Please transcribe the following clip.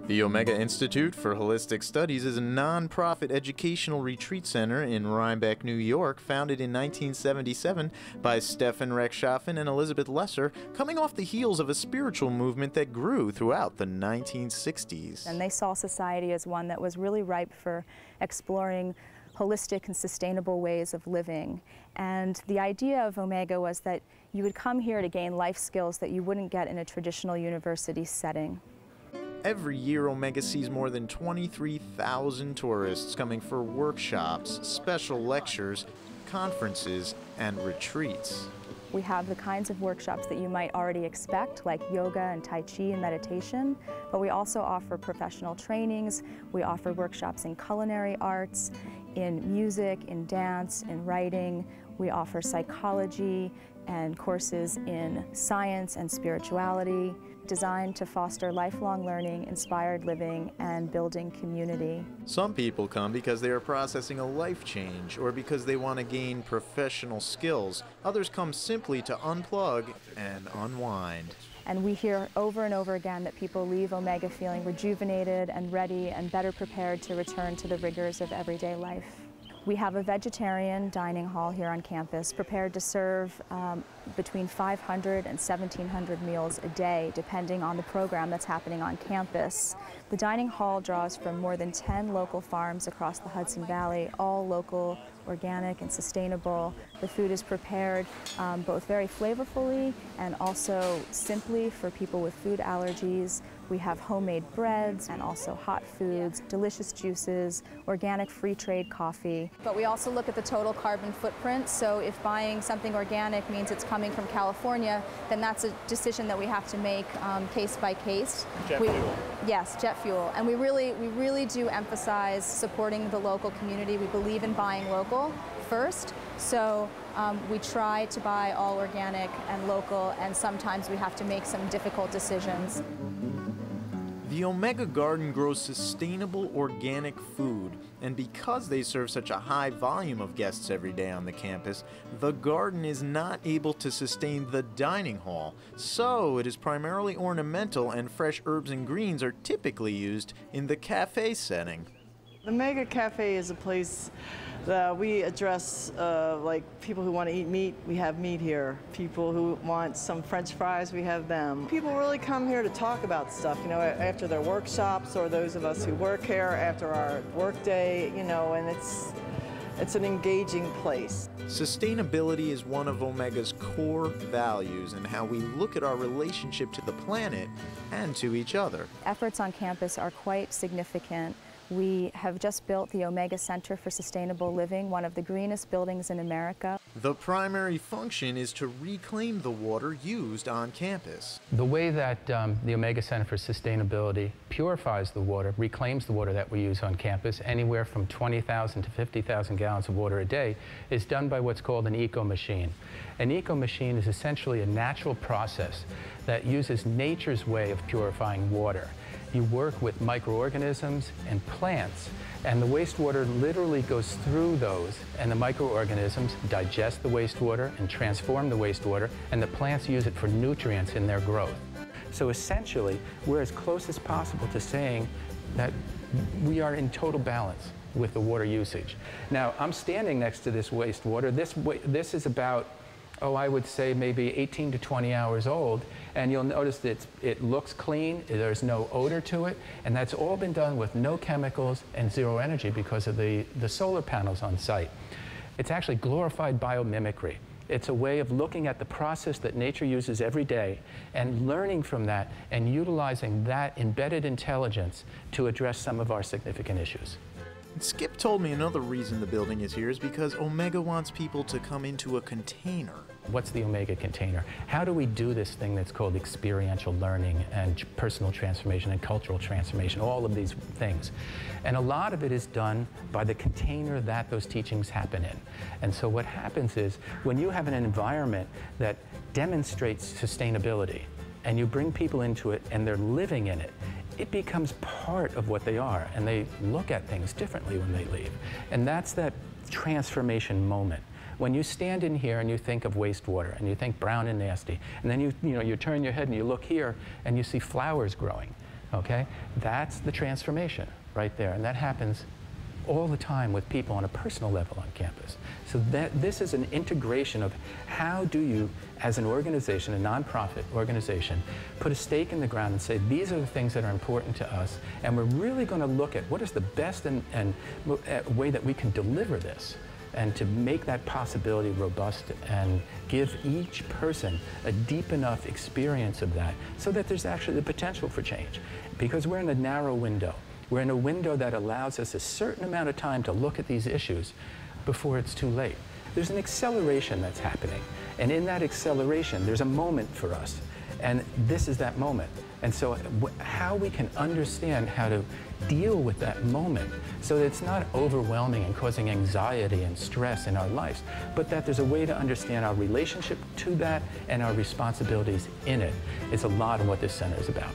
The Omega Institute for Holistic Studies is a non-profit educational retreat center in Rhinebeck, New York, founded in 1977 by Stefan Rechtschaffen and Elizabeth Lesser, coming off the heels of a spiritual movement that grew throughout the 1960s. And they saw society as one that was really ripe for exploring holistic and sustainable ways of living. And the idea of Omega was that you would come here to gain life skills that you wouldn't get in a traditional university setting. Every year, Omega sees more than 23,000 tourists coming for workshops, special lectures, conferences, and retreats. We have the kinds of workshops that you might already expect, like yoga and Tai Chi and meditation, but we also offer professional trainings. We offer workshops in culinary arts, in music, in dance, in writing. We offer psychology and courses in science and spirituality, designed to foster lifelong learning, inspired living, and building community. Some people come because they are processing a life change or because they want to gain professional skills. Others come simply to unplug and unwind. And we hear over and over again that people leave Omega feeling rejuvenated and ready and better prepared to return to the rigors of everyday life. We have a vegetarian dining hall here on campus, prepared to serve between 500 and 1,700 meals a day, depending on the program that's happening on campus. The dining hall draws from more than 10 local farms across the Hudson Valley, all local, organic, and sustainable. The food is prepared both very flavorfully and also simply for people with food allergies. We have homemade breads and also hot foods, delicious juices, organic free trade coffee. But we also look at the total carbon footprint, so if buying something organic means it's coming from California, then that's a decision that we have to make case by case. Jet fuel. Yes, jet fuel. And we really do emphasize supporting the local community. We believe in buying local first, so we try to buy all organic and local, and sometimes we have to make some difficult decisions. The Omega Garden grows sustainable organic food, and because they serve such a high volume of guests every day on the campus, the garden is not able to sustain the dining hall, so it is primarily ornamental, and fresh herbs and greens are typically used in the cafe setting. The Omega Cafe is a place that we address like people who want to eat meat, we have meat here. People who want some French fries, we have them. People really come here to talk about stuff, you know, after their workshops, or those of us who work here after our work day, you know, and it's an engaging place. Sustainability is one of Omega's core values and how we look at our relationship to the planet and to each other. Efforts on campus are quite significant. We have just built the Omega Center for Sustainable Living, one of the greenest buildings in America. The primary function is to reclaim the water used on campus. The way that the Omega Center for Sustainability purifies the water, reclaims the water that we use on campus, anywhere from 20,000 to 50,000 gallons of water a day, is done by what's called an eco-machine. An eco-machine is essentially a natural process that uses nature's way of purifying water. You work with microorganisms and plants, and the wastewater literally goes through those, and the microorganisms digest the wastewater and transform the wastewater, and the plants use it for nutrients in their growth. So essentially, we're as close as possible to saying that we are in total balance with the water usage. Now, I'm standing next to this wastewater. This is about, I would say maybe 18 to 20 hours old, and you'll notice that it looks clean, there's no odor to it, and that's all been done with no chemicals and zero energy because of the solar panels on site. It's actually glorified biomimicry. It's a way of looking at the process that nature uses every day and learning from that and utilizing that embedded intelligence to address some of our significant issues. Skip told me another reason the building is here is because Omega wants people to come into a container. What's the Omega container? How do we do this thing that's called experiential learning and personal transformation and cultural transformation, all of these things? And a lot of it is done by the container that those teachings happen in. And so what happens is when you have an environment that demonstrates sustainability and you bring people into it and they're living in it, it becomes part of what they are, and they look at things differently when they leave. And that's that transformation moment. When you stand in here and you think of wastewater and you think brown and nasty, and then you turn your head and you look here and you see flowers growing, okay? That's the transformation right there, and that happens all the time with people on a personal level on campus. So this is an integration of how do you, as an organization, a nonprofit organization, put a stake in the ground and say, these are the things that are important to us, and we're really going to look at what is the best way that we can deliver this, and to make that possibility robust and give each person a deep enough experience of that so that there's actually the potential for change. Because we're in a narrow window. We're in a window that allows us a certain amount of time to look at these issues before it's too late. There's an acceleration that's happening. And in that acceleration, there's a moment for us. And this is that moment. And so how we can understand how to deal with that moment so that it's not overwhelming and causing anxiety and stress in our lives, but that there's a way to understand our relationship to that and our responsibilities in it is a lot of what this center is about.